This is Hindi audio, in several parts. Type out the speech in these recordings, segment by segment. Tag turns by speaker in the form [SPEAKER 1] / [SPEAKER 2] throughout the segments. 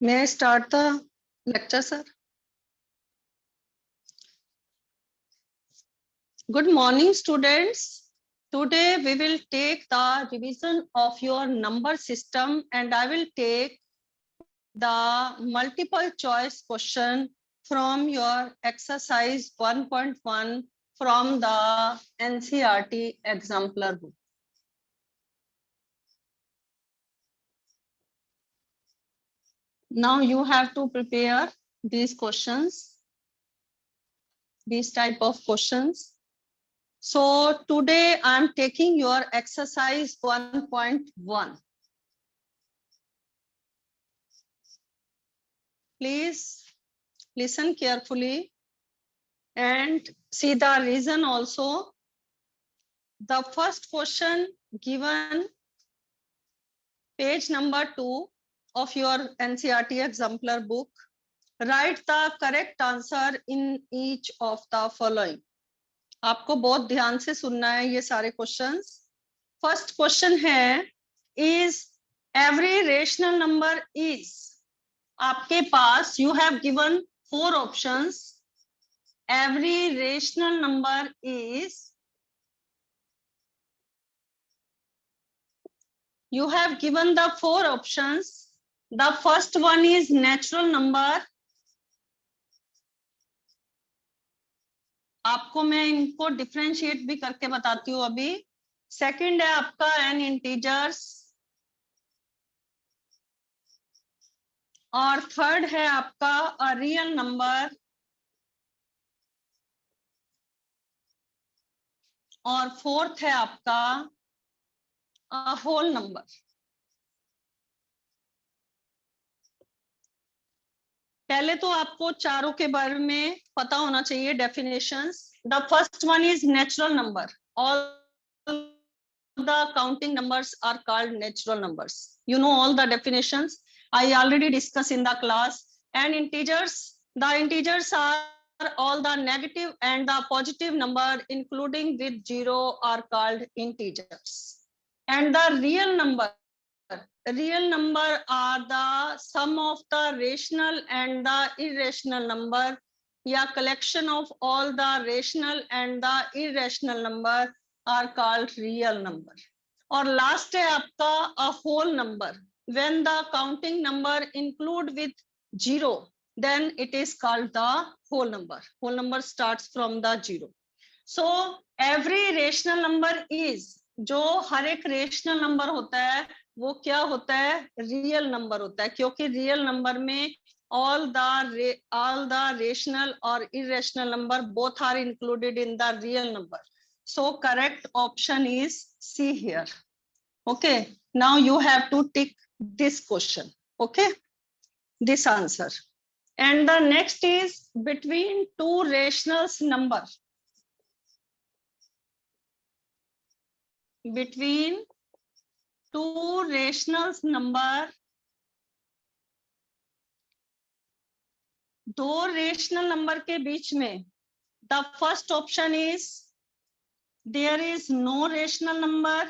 [SPEAKER 1] May I start the lecture, sir? Good morning, students. Today we will take the revision of your number system, and I will take the multiple choice question from your exercise 1.1 from the NCERT exemplar book. Now you have to prepare these questions, these type of questions. So today I'm taking your exercise 1.1. Please listen carefully and see the reason also. The first question given page number 2 of your NCERT exemplar book. Write the correct answer in each of the following. आपको बहुत ध्यान से सुनना है ये सारे क्वेश्चंस. फर्स्ट क्वेश्चन है, is every rational number is. आपके पास you have given 4 options. Every rational number is, you have given the 4 options. The first one is natural number. आपको मैं इनको डिफरेंशिएट भी करके बताती हूँ अभी. सेकंड है आपका एन इंटीजर्स, और थर्ड है आपका अ रियल नंबर, और फोर्थ है आपका अ होल नंबर. पहले तो आपको चारों के बारे में पता होना चाहिए definitions. The first one is natural number. All the counting numbers are called natural numbers. You know all the definitions. I already discussed in the class. And integers, the integers are all the negative and the positive number including with 0 are called integers. And the real number are the sum of the rational and the irrational number, या collection of all the rational and the irrational number are called real number. और लास्ट है आपका a whole number. When the counting number include with 0, then it is called the whole number. Whole number starts from the 0. So every rational number is, जो हर एक रेशनल नंबर होता है वो क्या होता है, रियल नंबर होता है. क्योंकि रियल नंबर में all the rational or irrational number both are included in the real number. So correct option is C here. Okay, now you have to tick this question. Okay, this answer. And the next is between two rationals number. Between two rationals number, दो रेशनल नंबर के बीच में, the first option is there is no rational number.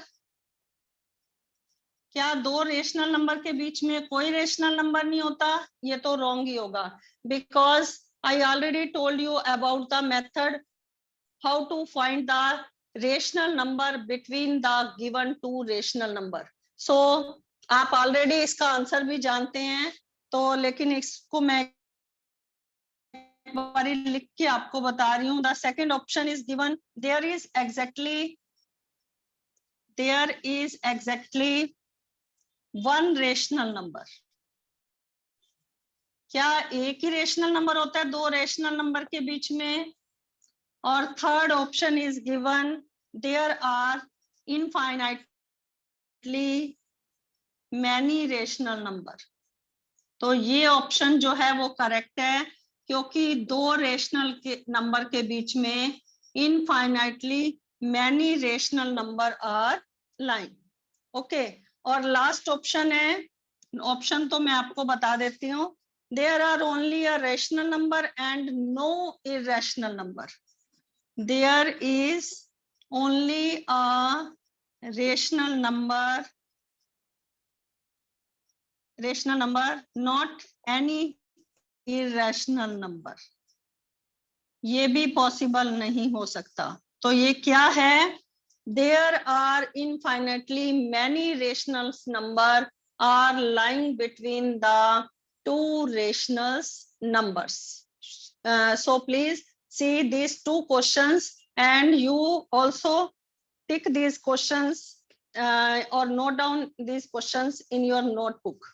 [SPEAKER 1] क्या दो रेशनल नंबर के बीच में कोई रेशनल नंबर नहीं होता? ये तो रॉन्ग ही होगा. Because I already told you about the method how to find the rational number between the given two rational number. So आप ऑलरेडी इसका आंसर भी जानते हैं, तो लेकिन इसको मैं एक बार लिख के आपको बता रही हूँ. The second option is given, there is exactly one rational number. क्या एक ही रेशनल नंबर होता है दो रेशनल नंबर के बीच में? और third option is given, there are infinitely many rational number. तो ये ऑप्शन जो है वो करेक्ट है, क्योंकि दो रेशनल के नंबर के बीच में infinitely many rational number are line. Okay, और लास्ट ऑप्शन है, ऑप्शन तो मैं आपको बता देती हूँ. There are only a rational number and no irrational number. There is only a rational number rational number, not any irrational number. ये भी पॉसिबल नहीं हो सकता. तो ये क्या है? There are infinitely many rational numbers are lying between the two rational numbers. So please see these two questions and you also tick these questions or note down these questions in your notebook.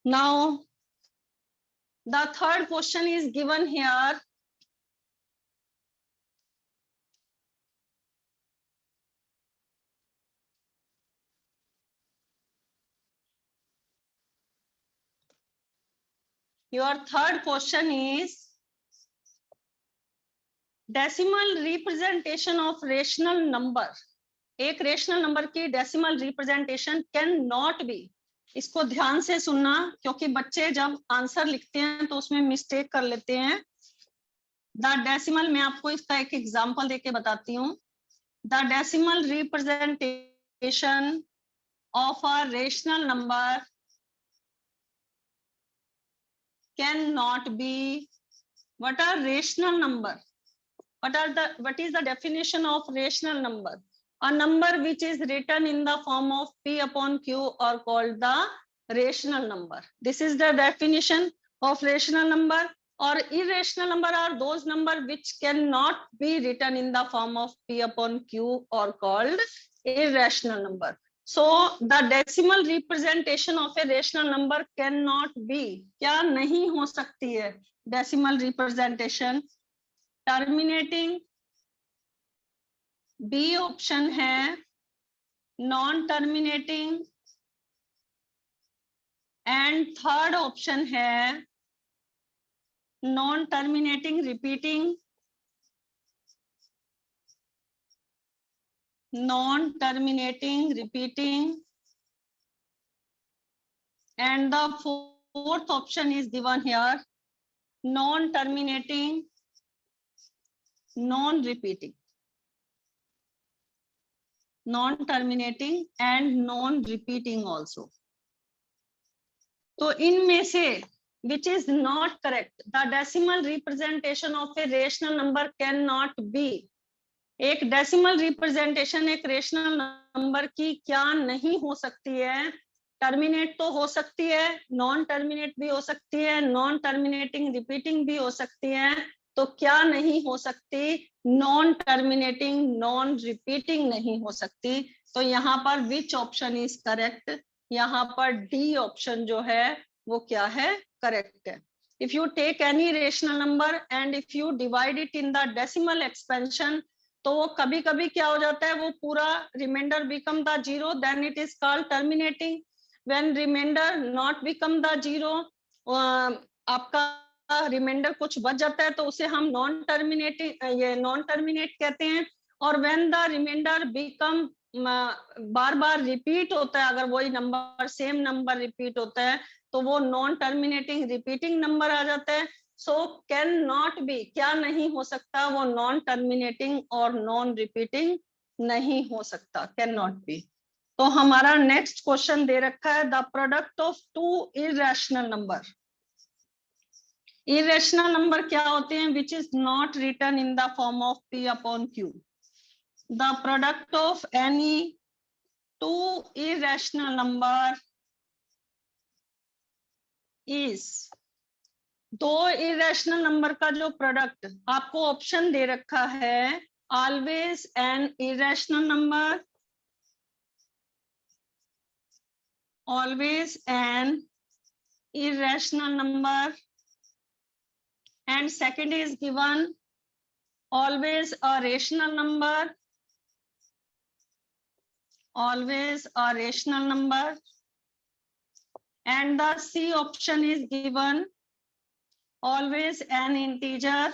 [SPEAKER 1] Now, the third question is given here. Your third question is decimal representation of rational number. एक रेशनल नंबर की decimal representation can not be. इसको ध्यान से सुनना क्योंकि बच्चे जब आंसर लिखते हैं तो उसमें मिस्टेक कर लेते हैं. द डेसिमल, मैं आपको इसका एक एग्जांपल देके बताती हूँ. The decimal representation of a rational number can not be. What are rational number? What is the definition of rational number? A number which is written in the form of P upon Q are called the rational number. This is the definition of rational number. Or irrational number are those number which cannot be written in the form of P upon Q or called irrational number. So the decimal representation of a rational number cannot be. क्या नहीं हो सकती है decimal representation? Terminating, B option है. Non terminating and third option है non terminating repeating. Non terminating repeating and the fourth option is given here, non terminating non repeating. Non terminating and non repeating also. तो इनमें से which is not correct, the decimal representation of a rational number cannot be. एक डेसिमल रिप्रेजेंटेशन एक रेशनल नंबर की क्या नहीं हो सकती है? टर्मिनेट तो हो सकती है, नॉन टर्मिनेट भी हो सकती है, नॉन टर्मिनेटिंग रिपीटिंग भी हो सकती है. तो क्या नहीं हो सकती? नॉन टर्मिनेटिंग नॉन रिपीटिंग नहीं हो सकती. तो यहाँ पर विच ऑप्शन इज करेक्ट? यहाँ पर डी ऑप्शन जो है वो क्या है? करेक्ट है. If you take any rational number and if you divide it in the decimal expansion, तो वो कभी कभी क्या हो जाता है, वो पूरा remainder become the zero, then it is called terminating. When remainder not become the zero, आपका रिमाइंडर कुछ बच जाता है तो उसे हम नॉन टर्मिनेटिंग, ये नॉन टर्मिनेट कहते हैं. और व्हेन द रिमाइंडर बिकम बार बार रिपीट होता है, अगर वही नंबर सेम नंबर रिपीट होता है तो वो नॉन टर्मिनेटिंग रिपीटिंग नंबर आ जाता है. सो कैन नॉट बी, क्या नहीं हो सकता? वो नॉन टर्मिनेटिंग और नॉन रिपीटिंग नहीं हो सकता, कैन नॉट बी. तो हमारा नेक्स्ट क्वेश्चन दे रखा है, the product of two irrational number. Irrational number क्या होते हैं? Which is not written in the form of P upon Q. The product of any two irrational number is. दो इररेशनल नंबर का जो प्रोडक्ट आपको ऑप्शन दे रखा है, always an irrational number, always an irrational number, and second is given always a rational number, always a rational number, and the C option is given always an integer,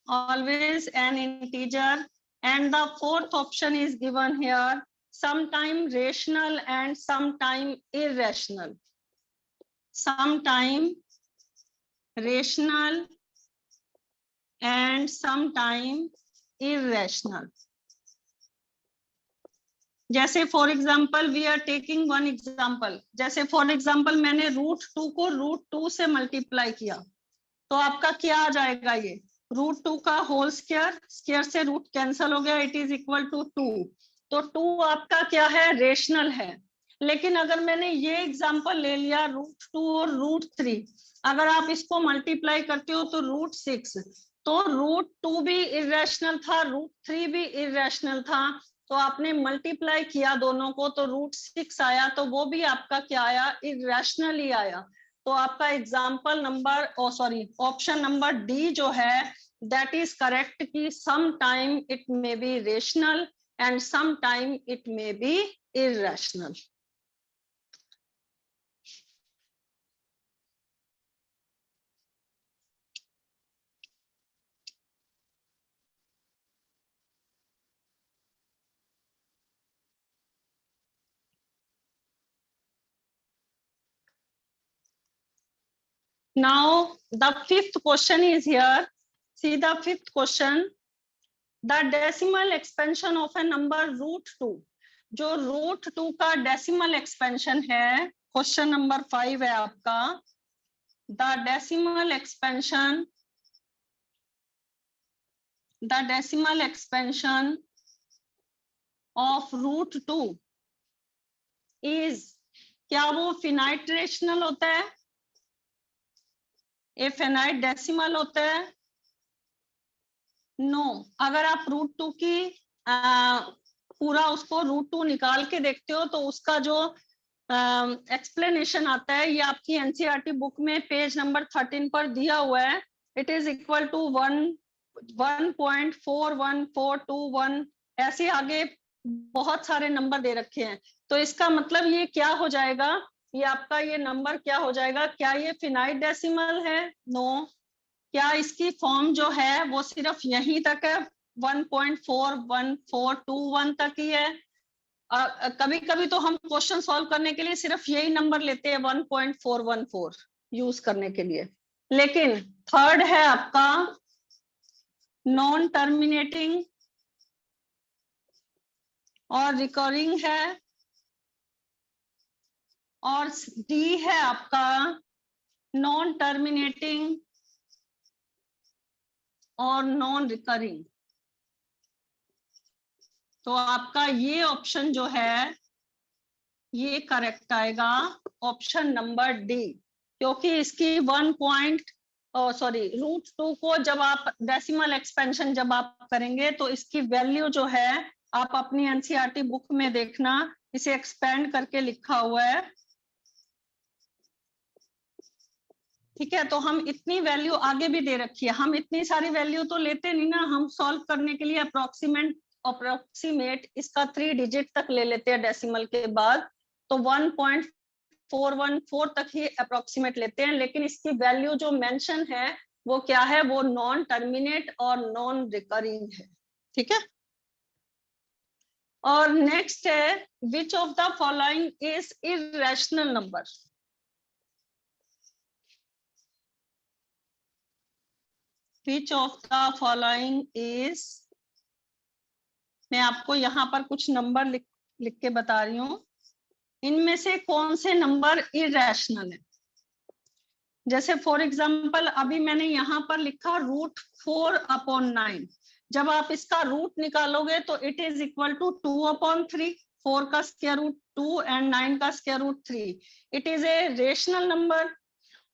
[SPEAKER 1] always an integer, and the fourth option is given here, sometime rational and sometime irrational. Sometime rational and sometime irrational. जैसे for example we are taking one example, जैसे फॉर एग्जाम्पल मैंने √2 को √2 से मल्टीप्लाई किया, तो आपका क्या आ जाएगा, ये √2 का होल स्क्वायर, स्क्वायर से रूट कैंसल हो गया, इट इज इक्वल टू 2। तो 2 आपका क्या है, रेशनल है। लेकिन अगर मैंने ये एग्जांपल ले लिया √2 और √3, अगर आप इसको मल्टीप्लाई करते हो तो √6, तो √2 भी इरेशनल था, √3 भी इरेशनल था, तो आपने मल्टीप्लाई किया दोनों को तो √6 आया, तो वो भी आपका क्या आया, इरेशनल ही आया। तो आपका example number option number D जो है दैट इज करेक्ट, कि some time it may be rational and some time it may be irrational. Now the fifth question is here. See the fifth question. The decimal expansion of a number √2, जो √2 का डेसिमल एक्सपेंशन है, क्वेश्चन नंबर 5 है आपका। The decimal expansion of √2 is, क्या वो फिनाइट रेशनल होता है, ए फिनाइट डेसिमल होता है? नो। अगर आप √2 की पूरा उसको √2 निकाल के देखते हो तो उसका जो एक्सप्लेनेशन आता है, ये आपकी एनसीईआरटी बुक में पेज नंबर 13 पर दिया हुआ है। इट इज इक्वल टू 1.41421, ऐसे आगे बहुत सारे नंबर दे रखे हैं। तो इसका मतलब ये क्या हो जाएगा, ये आपका ये नंबर क्या हो जाएगा, क्या ये फिनाइट डेसिमल है? नो। क्या इसकी फॉर्म जो है वो सिर्फ यहीं तक है, 1.41421 तक ही है? कभी कभी तो हम क्वेश्चन सॉल्व करने के लिए सिर्फ यही नंबर लेते हैं 1.414 यूज करने के लिए। लेकिन थर्ड है आपका नॉन टर्मिनेटिंग और रिकरिंग है, और डी है आपका नॉन टर्मिनेटिंग और नॉन रिकरिंग। तो आपका ये ऑप्शन जो है ये करेक्ट आएगा, ऑप्शन नंबर डी, क्योंकि इसकी √2 को जब आप डेसिमल एक्सपेंशन जब आप करेंगे तो इसकी वैल्यू जो है, आप अपनी एनसीईआरटी बुक में देखना, इसे एक्सपेंड करके लिखा हुआ है। ठीक है, तो हम इतनी वैल्यू आगे भी दे रखी है, हम इतनी सारी वैल्यू तो लेते नहीं ना, हम सॉल्व करने के लिए अप्रोक्सीमेट इसका 3 डिजिट तक ले लेते हैं डेसिमल के बाद, तो 1.414 तक ही अप्रोक्सीमेट लेते हैं। लेकिन इसकी वैल्यू जो मेंशन है वो क्या है, वो नॉन टर्मिनेट और नॉन रिकरिंग है। ठीक है, और नेक्स्ट है which of the following is irrational number? Which of the following is, मैं आपको यहाँ पर कुछ नंबर लिख के बता रही हूँ, इनमें से कौन से नंबर इरेशनल है? जैसे फॉर एग्जांपल अभी मैंने यहाँ पर लिखा √4/9, जब आप इसका रूट निकालोगे तो इट इज इक्वल टू 2/3, 4 का स्क्वायर रूट 2 एंड 9 का square root 3, it is a rational number.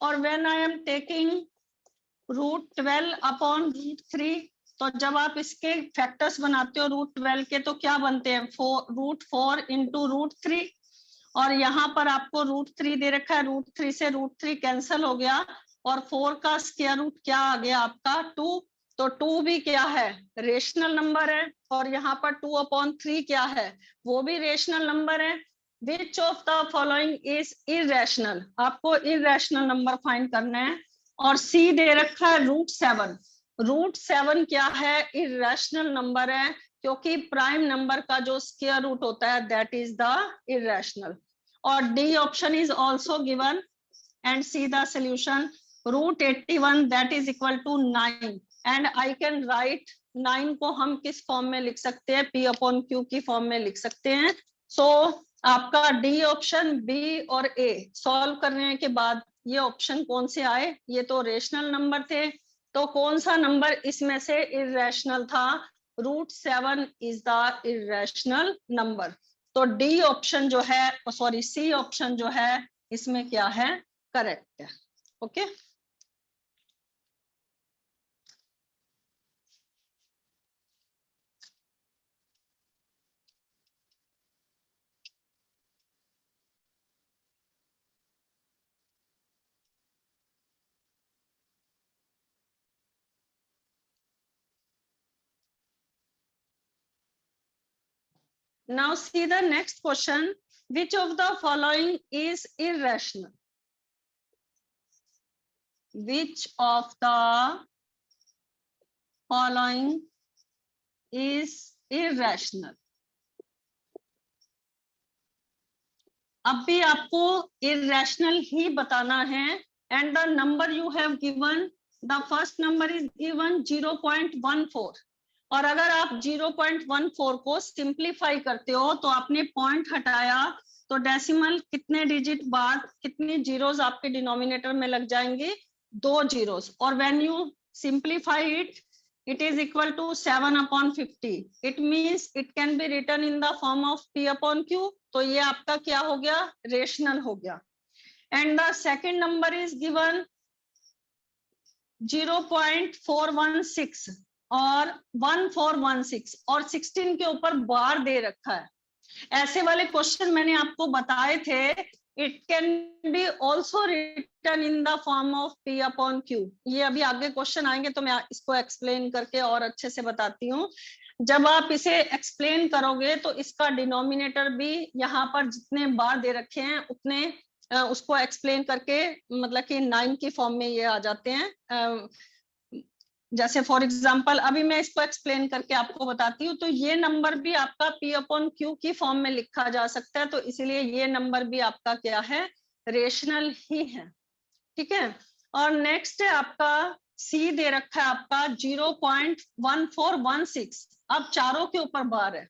[SPEAKER 1] और व्हेन आई एम टेकिंग √12/√3, तो जब आप इसके फैक्टर्स बनाते हो √12 के तो क्या बनते हैं, √4 into √3, और यहाँ पर आपको √3 दे रखा है, √3 से √3 कैंसिल हो गया, और 4 का स्क्वायर रूट क्या आ गया आपका 2, तो 2 भी क्या है, रेशनल नंबर है, और यहाँ पर 2/3 क्या है, वो भी रेशनल नंबर है। Which of the following is irrational? आपको इरेशनल नंबर फाइंड करना है, और सी दे रखा है √7, √7 क्या है, इरेशनल नंबर है, क्योंकि प्राइम नंबर का जो स्क्वायर रूट होता है दैट इज द इरेशनल। और D option is also given, and see the solution, √81 that is equal to 9, and I can write 9 को हम किस फॉर्म में लिख सकते हैं? P अपॉन Q की फॉर्म में लिख सकते हैं। सो आपका डी ऑप्शन, बी और ए सॉल्व करने के बाद ये ऑप्शन कौन से आए? ये तो रेशनल नंबर थे, तो कौन सा नंबर इसमें से इररेशनल था? √7 इज द इररेशनल नंबर। तो डी ऑप्शन जो है, सॉरी सी ऑप्शन जो है इसमें क्या है? करेक्ट है। Okay now see the next question. Which of the following is irrational? Which of the following is irrational? अब भी आपको irrational ही बताना है, and the number you have given, the first number is given 0.14, और अगर आप 0.14 को सिंप्लीफाई करते हो तो आपने पॉइंट हटाया तो डेसिमल कितने डिजिट बाद कितने जीरोस आपके डिनोमिनेटर में लग जाएंगे? 2 जीरोस, और when you simplify it, it is equal to 7 upon 50. It means it can be written in the form of P upon Q. तो ये आपका क्या हो गया? रेशनल हो गया। And the second number is given 0.416 और 1416 और 16 के ऊपर बार दे रखा है। ऐसे वाले क्वेश्चन मैंने आपको बताए थे। It can be also written in the form of P upon Q। ये अभी आगे क्वेश्चन आएंगे तो मैं इसको एक्सप्लेन करके और अच्छे से बताती हूँ। जब आप इसे एक्सप्लेन करोगे तो इसका डिनोमिनेटर भी यहाँ पर जितने बार दे रखे हैं उतने उसको एक्सप्लेन करके, मतलब कि 9 की फॉर्म में ये आ जाते हैं। जैसे फॉर एग्जांपल अभी मैं इसको एक्सप्लेन करके आपको बताती हूँ, तो ये नंबर भी आपका P अपॉन Q की फॉर्म में लिखा जा सकता है, तो इसलिए ये नंबर भी आपका क्या है? रेशनल ही है। ठीक है, और नेक्स्ट है आपका C दे रखा है आपका 0.1416, अब चारों के ऊपर बार है।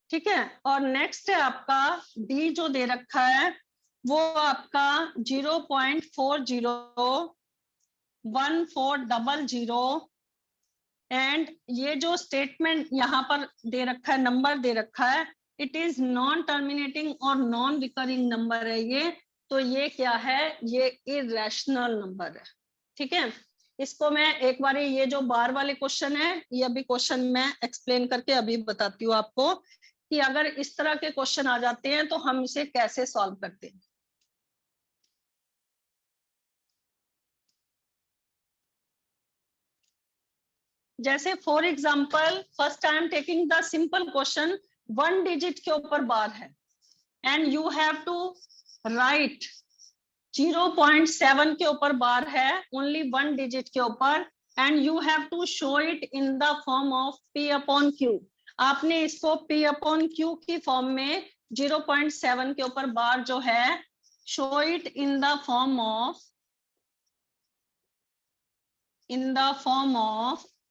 [SPEAKER 1] ठीक है, और नेक्स्ट है आपका D जो दे रखा है वो आपका 0.401400, एंड ये जो स्टेटमेंट यहाँ पर दे रखा है, नंबर दे रखा है, इट इज नॉन टर्मिनेटिंग और नॉन रिकरिंग नंबर है ये, तो ये क्या है? ये इररेशनल नंबर है। ठीक है, इसको मैं एक बार ये जो बार वाले क्वेश्चन है ये अभी क्वेश्चन मैं एक्सप्लेन करके अभी बताती हूँ आपको कि अगर इस तरह के क्वेश्चन आ जाते हैं तो हम इसे कैसे सॉल्व करते हैं। जैसे for example first I am taking the simple question, 1 digit के ऊपर बार है and you have to write 0.7 के ऊपर बार है, ओनली 1 डिजिट के ऊपर, and you have to show it in the form of P upon Q। आपने इसको P अपॉन Q की फॉर्म में 0.7 के ऊपर बार जो है, show it in the form of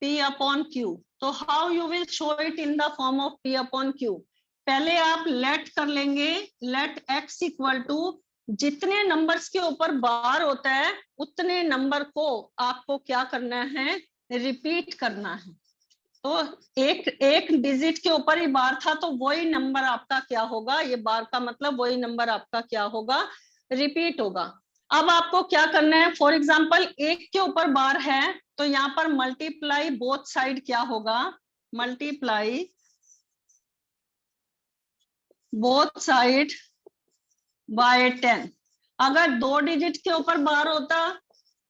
[SPEAKER 1] P upon Q। तो how you will show it in the form of P upon Q? पहले आप लेट कर लेंगे, लेट x इक्वल टू जितने नंबर्स के ऊपर बार होता है उतने नंबर को आपको क्या करना है? रिपीट करना है। तो एक डिजिट के ऊपर ही बार था तो वही नंबर आपका क्या होगा? ये बार का मतलब वही नंबर आपका क्या होगा? रिपीट होगा। अब आपको क्या करना है? फॉर एग्जाम्पल 1 के ऊपर बार है तो यहाँ पर मल्टीप्लाई बोथ साइड क्या होगा? Multiply both side by 10। अगर 2 डिजिट के ऊपर बार होता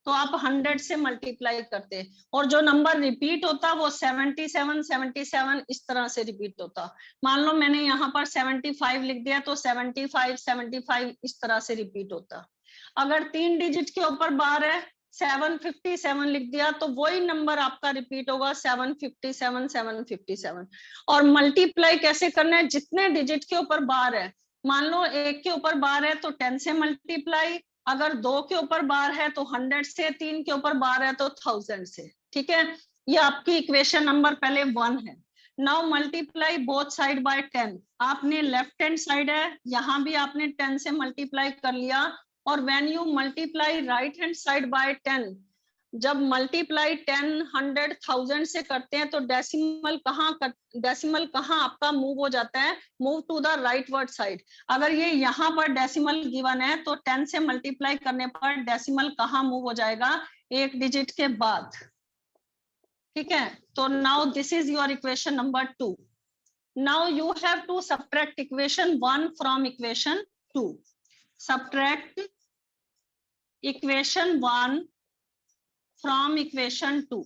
[SPEAKER 1] तो आप 100 से मल्टीप्लाई करते, और जो नंबर रिपीट होता वो 77 77 इस तरह से रिपीट होता। मान लो मैंने यहाँ पर 75 लिख दिया तो 75 75 इस तरह से रिपीट होता। अगर 3 डिजिट के ऊपर बार है, 757 लिख दिया तो वही नंबर आपका रिपीट होगा, 757 757। और मल्टीप्लाई कैसे करना है? जितने डिजिट के ऊपर बार है, मान लो 1 के ऊपर बार है तो 10 से मल्टीप्लाई, अगर 2 के ऊपर बार है तो 100 से, 3 के ऊपर बार है तो 1000 से। ठीक है, ये आपकी इक्वेशन नंबर पहले 1 है। Now multiply both side by 10। आपने लेफ्ट हैंड साइड है, यहाँ भी आपने 10 से मल्टीप्लाई कर लिया, और when you multiply right hand side by 10, जब मल्टीप्लाई 10, 100, 1000 से करते हैं तो डेसिमल कहाँ आपका मूव हो जाता है, move to the rightward side. अगर ये यहाँ पर डेसिमल गिवन है तो 10 से मल्टीप्लाई करने पर डेसिमल कहाँ मूव हो जाएगा, एक डिजिट के बाद। ठीक है, तो now this is your equation number 2। Now you have to subtract equation 1 from equation 2। Subtract equation 1 from equation 2,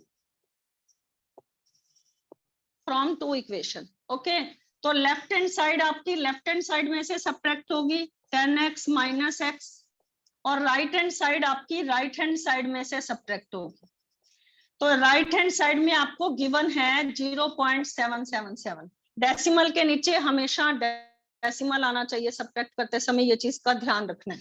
[SPEAKER 1] from 2 equation. Okay, तो लेफ्ट हैंड साइड आपकी लेफ्ट हैंड साइड में से सब्ट्रैक्ट होगी 10x माइनस x, और राइट हैंड साइड आपकी राइट हैंड साइड में से सब्ट्रैक्ट होगी। तो राइट हैंड साइड में आपको गिवन है 0.777। डेसिमल के नीचे हमेशा डेसिमल आना चाहिए सब्ट्रैक्ट करते समय, ये चीज का ध्यान रखना है।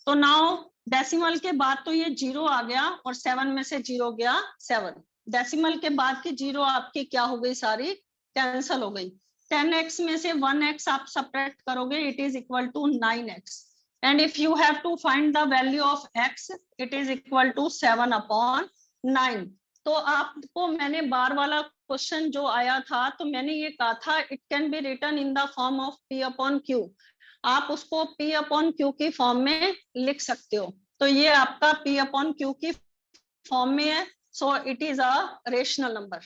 [SPEAKER 1] तो नाउ डेसिमल के बाद तो ये 0 आ गया, और 7 में से 0 गया 7। डेसिमल के बाद की 0 आपकी क्या हो गई, सारी कैंसल हो गई। 10x में से 1x आप सब्ट्रैक्ट करोगे, it is equal to 9x। And if you have to find the value of x, it is equal to 7/9। तो आपको मैंने बार वाला क्वेश्चन जो आया था, तो मैंने ये कहा था it can be written in the form of P/Q। आप उसको P/Q की फॉर्म में लिख सकते हो। तो ये आपका P/Q की फॉर्म में है, so it is a rational number.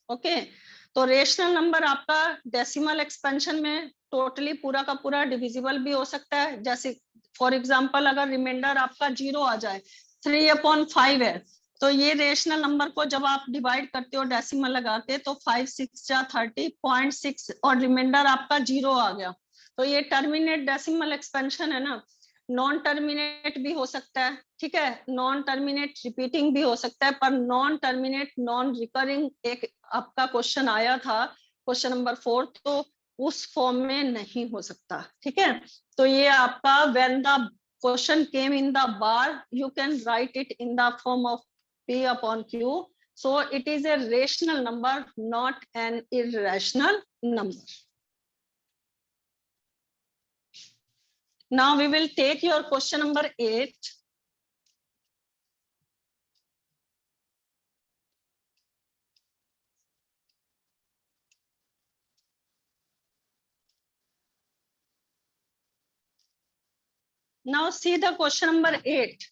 [SPEAKER 1] Okay, तो रेशनल नंबर आपका डेसिमल एक्सपेंशन में टोटली पूरा का पूरा डिविजिबल भी हो सकता है। जैसे फॉर एग्जांपल अगर रिमाइंडर आपका 0 आ जाए, 3/5 है, तो ये रेशनल नंबर को जब आप डिवाइड करते हो डेसिमल लगा के, तो 5 6 जा 30.6, और रिमाइंडर आपका 0 आ गया, तो ये टर्मिनेट डेसिमल एक्सपेंशन है ना। नॉन टर्मिनेट भी हो सकता है, ठीक है, नॉन टर्मिनेट रिपीटिंग भी हो सकता है, पर नॉन टर्मिनेट नॉन रिकरिंग एक आपका क्वेश्चन आया था, क्वेश्चन नंबर 4, तो उस फॉर्म में नहीं हो सकता। ठीक है, तो ये आपका when the question came in the bar, you can write it in the form of P/Q. So it is a rational number, not an irrational number. Now we will take your question number 8. Now see the question number 8.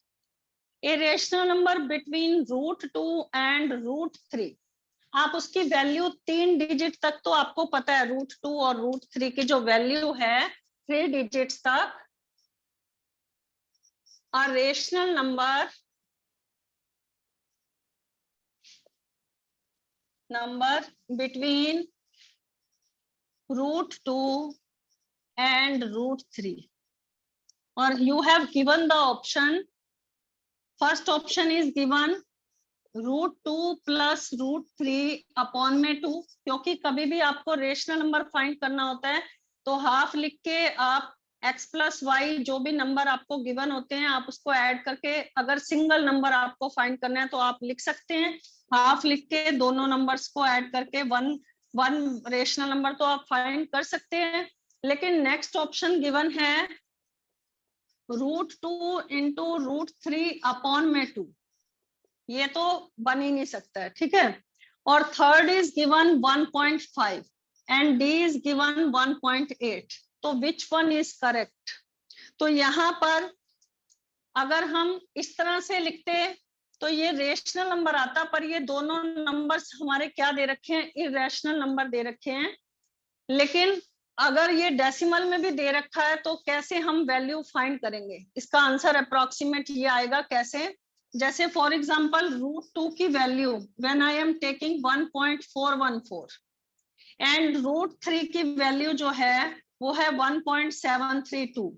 [SPEAKER 1] A rational number between √2 and √3. आप उसकी वैल्यू 3 डिजिट तक तो आपको पता है, √2 और √3 की जो वैल्यू है 3 डिजिट्स तक। A rational number between √2 and √3, or you have given the option, first option is given √2 plus √3/2, क्योंकि कभी भी आपको रेशनल नंबर फाइंड करना होता है तो हाफ लिख के आप x प्लस वाई जो भी नंबर आपको गिवन होते हैं आप उसको ऐड करके, अगर सिंगल नंबर आपको फाइंड करना है तो आप लिख सकते हैं हाफ लिख के, दोनों नंबर्स को ऐड करके वन रेशनल नंबर तो आप फाइंड कर सकते हैं। लेकिन नेक्स्ट ऑप्शन गिवन है √2 इंटू √3/2, ये तो बन ही नहीं सकता है। ठीक है, और third is given 1.5 and D is given 1.8, तो विच वन इज करेक्ट। तो यहाँ पर अगर हम इस तरह से लिखते तो ये रेशनल नंबर आता, पर ये दोनों नंबर्स हमारे क्या दे रखे हैं, इरेशनल नंबर दे रखे हैं। लेकिन अगर ये डेसिमल में भी दे रखा है तो कैसे हम वैल्यू फाइंड करेंगे, इसका आंसर अप्रोक्सीमेट ये आएगा कैसे, जैसे फॉर एग्जांपल √2 की value when I am taking 1.414 and √3 की वैल्यू जो है वो है 1.732,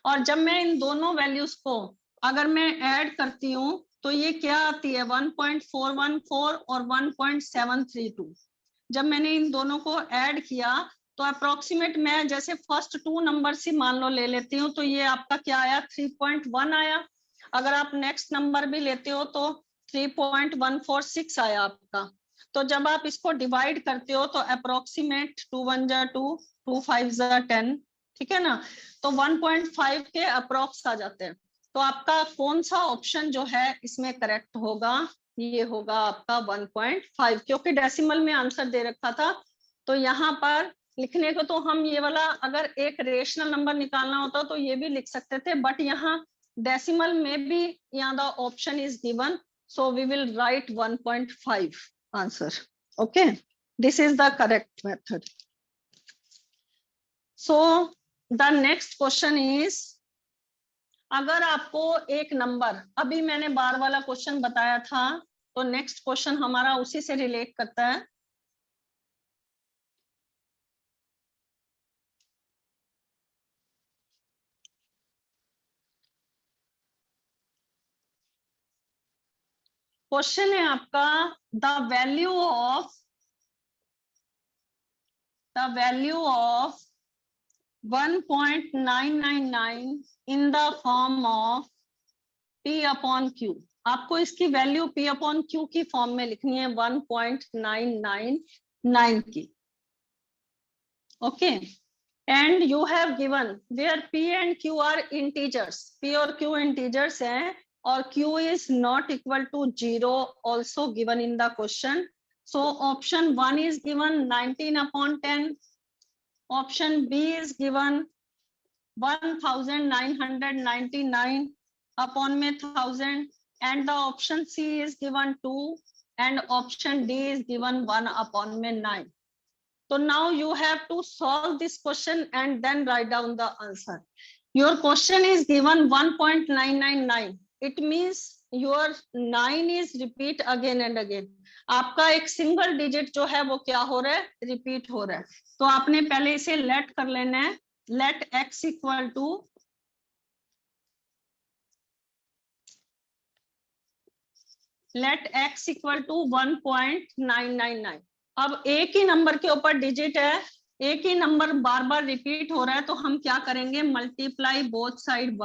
[SPEAKER 1] और जब मैं इन दोनों वैल्यूज को अगर मैं ऐड करती हूँ तो ये क्या आती है 1.414 और 1.732। जब मैंने इन दोनों को ऐड किया तो अप्रोक्सीमेट मैं जैसे फर्स्ट 2 नंबर ही मान लो ले लेती हूँ, तो ये आपका क्या आया 3.1 आया। अगर आप नेक्स्ट नंबर भी लेते हो तो 3.146 आया आपका। तो जब आप इसको डिवाइड करते हो तो अप्रोक्सीमेट 2 1 जा 2, 2 5 जा 10, ठीक है ना, तो 1.5 के अप्रोक्स आ जाते हैं। तो आपका कौन सा ऑप्शन जो है इसमें करेक्ट होगा, ये होगा आपका 1.5, क्योंकि डेसिमल में आंसर दे रखा था। तो यहाँ पर लिखने को तो हम ये वाला अगर एक रेशनल नंबर निकालना होता तो ये भी लिख सकते थे, बट यहाँ डेसिमल में भी यहाँ the option is given, so we will write 1.5 answer. Okay, this is the correct method. So the next question is, अगर आपको एक नंबर, अभी मैंने बार वाला क्वेश्चन बताया था, तो नेक्स्ट क्वेश्चन हमारा उसी से रिलेट करता है। क्वेश्चन है आपका, the value of 1.999 in the form of P upon Q। आपको इसकी वैल्यू P upon Q की फॉर्म में लिखनी है 1.999 की। Okay, and you have given where P and Q are integers, P और Q इंटीजर्स हैं और Q is not equal to 0 also given in the question. So option 1 is given 19 upon 10, option B is given 1999 upon में 1000, and the option C is given 2 and option D is given 1 upon में 9. So now you have to solve this question and then write down the answer. Your question is given 1.999. It means your 9 is repeat again and again. आपका एक सिंगल डिजिट जो है वो क्या हो रहा है, रिपीट हो रहा है। तो आपने पहले इसे लेट कर लेना है, let x equal to let x equal to 1.999। अब एक ही नंबर के ऊपर डिजिट है, एक ही नंबर बार बार रिपीट हो रहा है, तो हम क्या करेंगे, मल्टीप्लाई बोथ साइड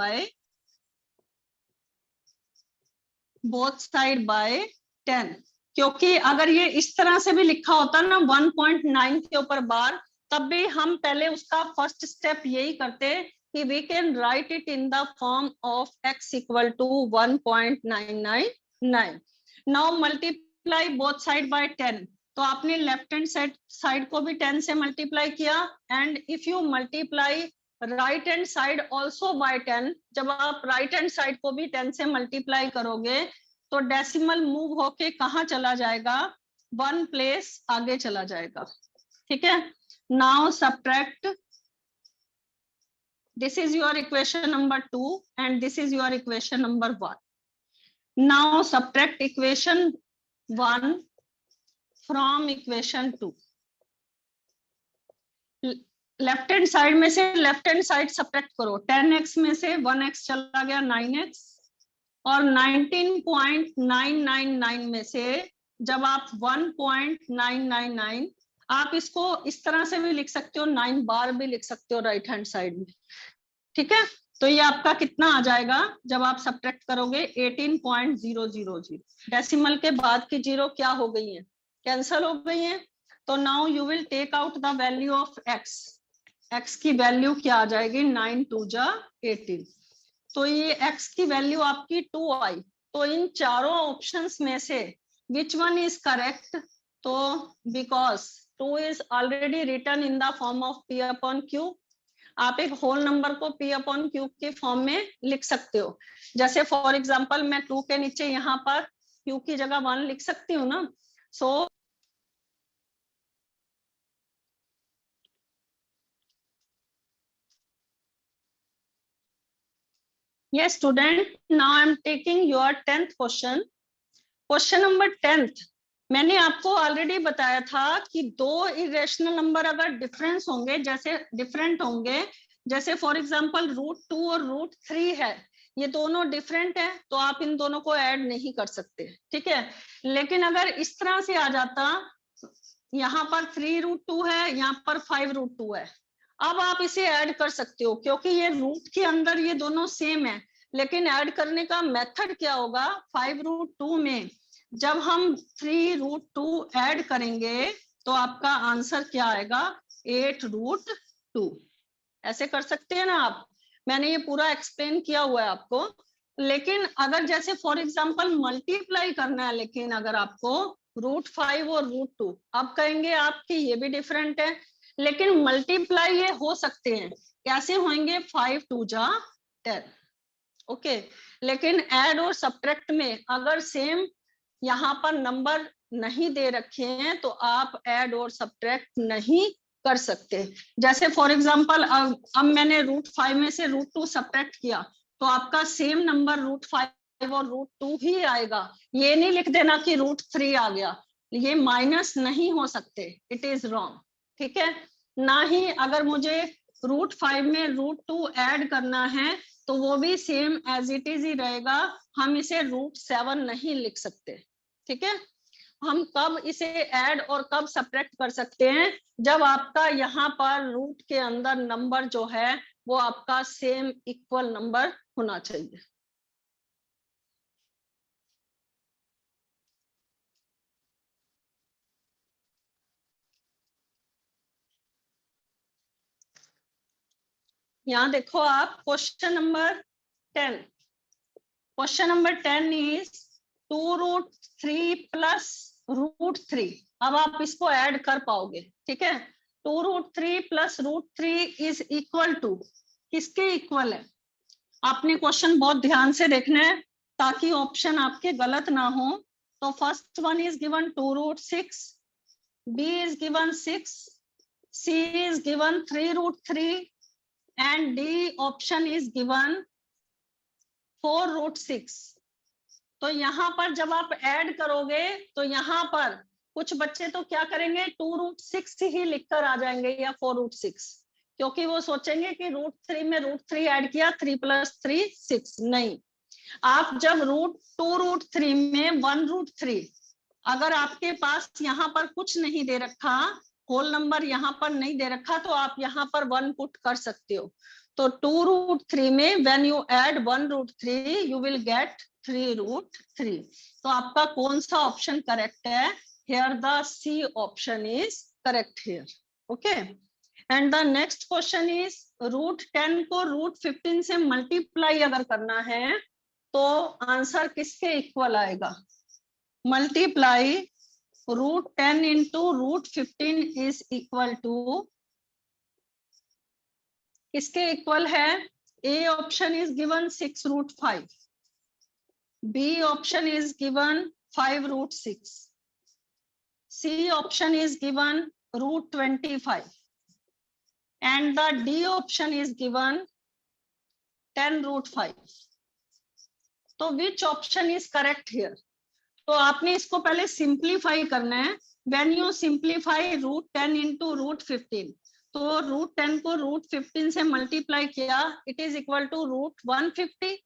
[SPEAKER 1] बाय 10। क्योंकि अगर ये इस तरह से भी लिखा होता ना 1.9 के ऊपर बार, तब भी हम पहले उसका फर्स्ट स्टेप यही करते कि we can write it in the form of x equal to 1.999। now multiply both side by 10, तो आपने लेफ्ट हैंड साइड को भी 10 से मल्टीप्लाई किया, and if you multiply right hand side also by 10, जब आप राइट हैंड साइड को भी 10 से मल्टीप्लाई करोगे तो डेसिमल मूव होके कहाँ चला जाएगा, 1 प्लेस आगे चला जाएगा। ठीक है, now subtract, this is your equation number 2 and this is your equation number 1. now subtract equation 1 from equation 2। Left hand side में से लेफ्ट हैंड साइड सब्ट्रैक्ट करो, 10x में से 1x चला गया 9x, और 19.999 में से जब आप 1.999, आप इसको इस तरह से भी लिख सकते हो, 9 बार भी लिख सकते हो राइट हैंड साइड में। ठीक है, तो ये आपका कितना आ जाएगा जब आप सब्ट्रैक्ट करोगे, 18.000। डेसिमल के बाद की जीरो क्या हो गई है, कैंसल हो गई है। तो now you will take out the value of x, x की वैल्यू क्या आ जाएगी, 9 2 जा 18। तो ये x की वैल्यू आपकी 2 आई। तो इन चारों ऑप्शंस में से विच वन इज करेक्ट, तो because 2 is already written in the form of p upon q, आप एक होल नंबर को p अपॉन q के फॉर्म में लिख सकते हो। जैसे फॉर एग्जांपल मैं 2 के नीचे यहाँ पर q की जगह 1 लिख सकती हूँ ना। सो yes student, now I am taking your 10th question। Question number 10th, मैंने आपको ऑलरेडी बताया था कि दो इरेशनल नंबर अगर डिफरेंस होंगे, जैसे डिफरेंट होंगे, जैसे फॉर एग्जांपल √2 और √3 है, ये दोनों डिफरेंट है तो आप इन दोनों को ऐड नहीं कर सकते। ठीक है, लेकिन अगर इस तरह से आ जाता, यहाँ पर 3√2 है, यहाँ पर 5√2 है, अब आप इसे ऐड कर सकते हो क्योंकि ये रूट के अंदर ये दोनों सेम है। लेकिन ऐड करने का मेथड क्या होगा, 5√2 में जब हम 3√2 ऐड करेंगे तो आपका आंसर क्या आएगा, 8√2। ऐसे कर सकते हैं ना आप, मैंने ये पूरा एक्सप्लेन किया हुआ है आपको। लेकिन अगर जैसे फॉर एग्जांपल मल्टीप्लाई करना है, लेकिन अगर आपको √5 और √2, अब कहेंगे आप कि ये भी डिफरेंट है, लेकिन मल्टीप्लाई ये हो सकते हैं। कैसे होंगे, 5 2 जा 10, ओके। लेकिन ऐड और सब्ट्रैक्ट में अगर सेम यहाँ पर नंबर नहीं दे रखे हैं तो आप ऐड और सब्ट्रैक्ट नहीं कर सकते। जैसे फॉर एग्जांपल अब मैंने √5 में से √2 सब्ट्रैक्ट किया तो आपका सेम नंबर √5 और √2 ही आएगा। ये नहीं लिख देना कि √3 आ गया, ये माइनस नहीं हो सकते, इट इज रॉन्ग, ठीक है। ना ही अगर मुझे √5 में √2 ऐड करना है तो वो भी सेम एज इट इज ही रहेगा, हम इसे √7 नहीं लिख सकते, ठीक है। हम कब इसे ऐड और कब सब्ट्रैक्ट कर सकते हैं, जब आपका यहाँ पर रूट के अंदर नंबर जो है वो आपका सेम इक्वल नंबर होना चाहिए। यहाँ देखो आप question number 10, question number 10 is 2√3 plus √3। अब आप इसको ऐड कर पाओगे, ठीक है। 2√3 प्लस √3 इज इक्वल टू, किसके इक्वल है, आपने क्वेश्चन बहुत ध्यान से देखना है ताकि ऑप्शन आपके गलत ना हो। तो first one is given 2√6, B is given 6, C is given 3√3 and D option is given 4√6। तो यहाँ पर जब आप ऐड करोगे तो यहाँ पर कुछ बच्चे तो क्या करेंगे, 2√6 ही लिखकर आ जाएंगे या 4√6, क्योंकि वो सोचेंगे कि √3 में √3 ऐड किया, 3 + 3 6। नहीं, आप जब √2√3 में 1√3, अगर आपके पास यहाँ पर कुछ नहीं दे रखा, होल नंबर यहाँ पर नहीं दे रखा, तो आप यहाँ पर 1 पुट कर सकते हो। तो 2√3 में when you add 1√3 you will get 3√3। तो आपका कौन सा ऑप्शन करेक्ट है, here the C option is correct here, okay. And the next question is √10 को √15 से मल्टीप्लाई अगर करना है तो आंसर किसके इक्वल आएगा, multiply √10 into √15 is equal to, किसके इक्वल है, A option is given 6√5, B option is given 5√6, C option is given √25 and the D option is given 10√5. तो which option is correct here? तो आपने इसको पहले सिंप्लीफाई करना है। When you simplify √10 into √15, तो √10 को √15 से मल्टीप्लाई किया, इट इज इक्वल टू √150।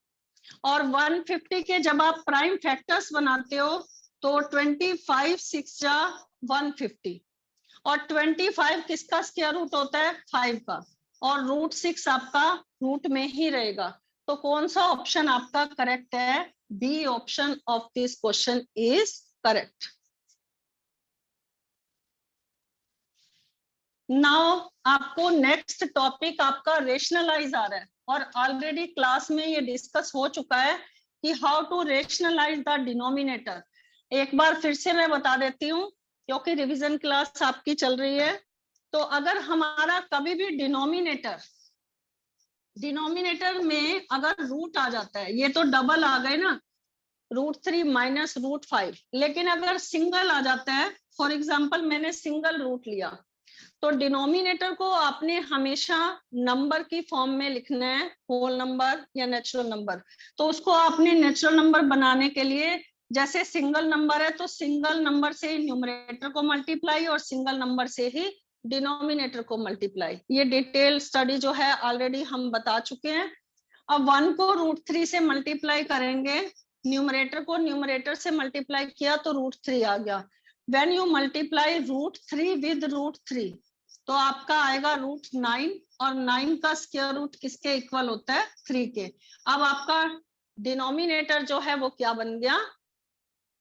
[SPEAKER 1] और 150 के जब आप प्राइम फैक्टर्स बनाते हो तो 25 6 जा 150, और 25 किसका स्क्वायर रूट होता है, 5 का, और √6 आपका रूट में ही रहेगा। तो कौन सा ऑप्शन आपका करेक्ट है, B option of this question is correct. Now आपको नेक्स्ट टॉपिक आपका रेशनलाइज आ रहा है, और ऑलरेडी क्लास में ये डिस्कस हो चुका है कि how to rationalise the denominator. एक बार फिर से मैं बता देती हूँ क्योंकि रिवीजन क्लास आपकी चल रही है। तो अगर हमारा कभी भी डिनोमिनेटर में अगर रूट आ जाता है, ये तो डबल आ गए ना, √3 माइनस √5, लेकिन अगर सिंगल आ जाता है, फॉर एग्जाम्पल मैंने सिंगल रूट लिया, तो डिनोमिनेटर को आपने हमेशा नंबर की फॉर्म में लिखना है, होल नंबर या नेचुरल नंबर। तो उसको आपने नेचुरल नंबर बनाने के लिए, जैसे सिंगल नंबर है तो सिंगल नंबर से ही न्यूमरेटर को मल्टीप्लाई और सिंगल नंबर से ही डिनोमिनेटर को मल्टीप्लाई। ये डिटेल स्टडी जो है ऑलरेडी हम बता चुके हैं। अब 1 को √3 से मल्टीप्लाई करेंगे, न्यूमरेटर को न्यूमरेटर से मल्टीप्लाई किया तो √3 आ गया। व्हेन यू मल्टीप्लाई √3 विद √3 तो आपका आएगा √9, और 9 का स्क्वायर रूट किसके इक्वल होता है, 3 के। अब आपका डिनोमिनेटर जो है वो क्या बन गया,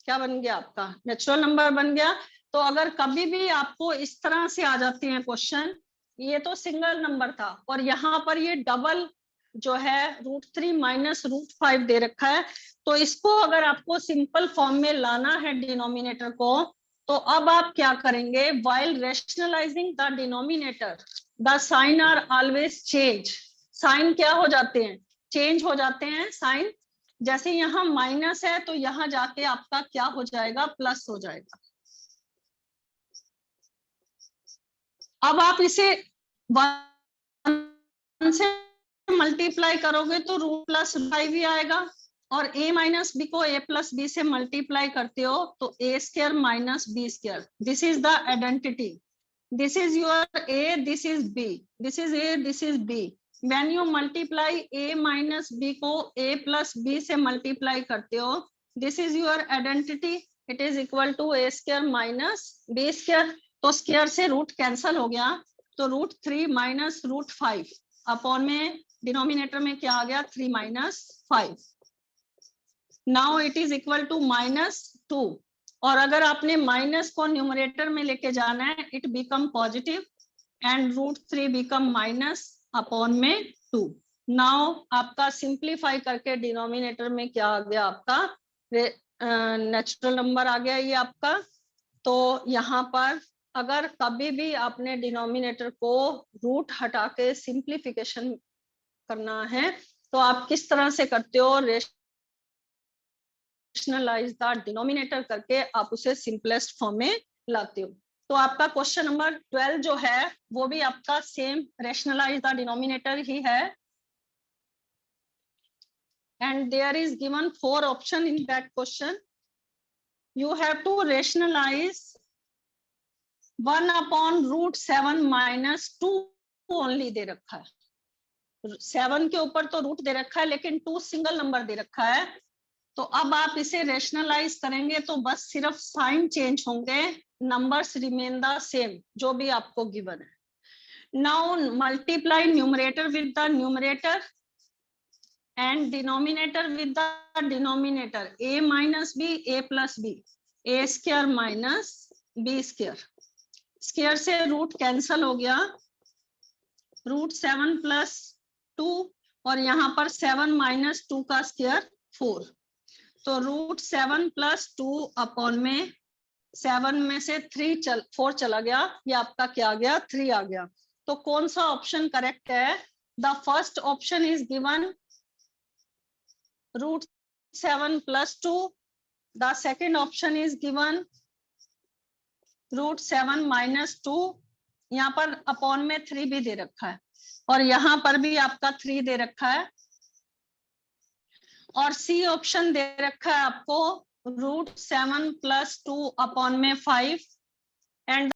[SPEAKER 1] क्या बन गया आपका, नेचुरल नंबर बन गया। तो अगर कभी भी आपको इस तरह से आ जाते हैं क्वेश्चन, ये तो सिंगल नंबर था और यहाँ पर ये डबल जो है √3 माइनस √5 दे रखा है, तो इसको अगर आपको सिंपल फॉर्म में लाना है डिनोमिनेटर को, तो अब आप क्या करेंगे, while rationalising the denominator the sign are always change. Sign क्या हो जाते हैं, चेंज हो जाते हैं साइन। जैसे यहाँ माइनस है तो यहाँ जाके आपका क्या हो जाएगा, प्लस हो जाएगा। अब आप इसे 1 से मल्टीप्लाई करोगे तो √+5 ही आएगा, और a माइनस बी को a प्लस बी से मल्टीप्लाई करते हो तो a² minus b²। This is the identity, this is your a, this is b, this is a, this is b। when you multiply a minus b को a प्लस b से मल्टीप्लाई करते हो, this is your identity, it is equal to a² minus b²। तो स्क्वायर से रूट कैंसल हो गया, तो √3 माइनस √5 अपॉन में डिनोमिनेटर में क्या आ गया, 3 minus 5। Now it is equal to -2, और अगर आपने माइनस को न्यूमरेटर में लेके जाना है, it become positive and √3 become minus upon में 2। नाउ आपका सिंप्लीफाई करके डिनोमिनेटर में क्या आ गया, आपका नेचुरल नंबर आ गया ये आपका। तो यहाँ पर अगर कभी भी आपने डिनोमिनेटर को रूट हटा के सिंप्लीफिकेशन करना है तो आप किस तरह से करते हो, रेशनलाइज द डिनोमिनेटर करके आप उसे सिंपलेस्ट फॉर्म में लाते हो। तो आपका क्वेश्चन नंबर 12 जो है वो भी आपका सेम रेशनलाइज द डिनोमिनेटर ही है, and there is given 4 option in that question. You have to rationalize 1/√7 minus 2 only they रखा है। 7 के ऊपर तो रूट दे रखा है लेकिन 2 सिंगल नंबर दे रखा है। तो अब आप इसे रेशनलाइज करेंगे तो बस सिर्फ साइन चेंज होंगे, नंबर्स रिमेन द सेम जो भी आपको गिवन है। Now multiply numerator with the numerator and denominator with the denominator, a minus b, a plus b, a² minus b²। Square से रूट कैंसल हो गया, √7 + 2, और यहाँ पर 7 - 2 का स्क्वायर 4। तो √7 + 2 अपॉन में 7 में से 4 चला गया, ये आपका क्या आ गया, 3 आ गया। तो कौन सा ऑप्शन करेक्ट है, the first option is given √7 + 2, the second option is given √7 - 2, यहाँ पर अपॉन में 3 भी दे रखा है, और यहाँ पर भी आपका 3 दे रखा है, और सी ऑप्शन दे रखा है आपको √7 + 2 अपॉन में 5 एंड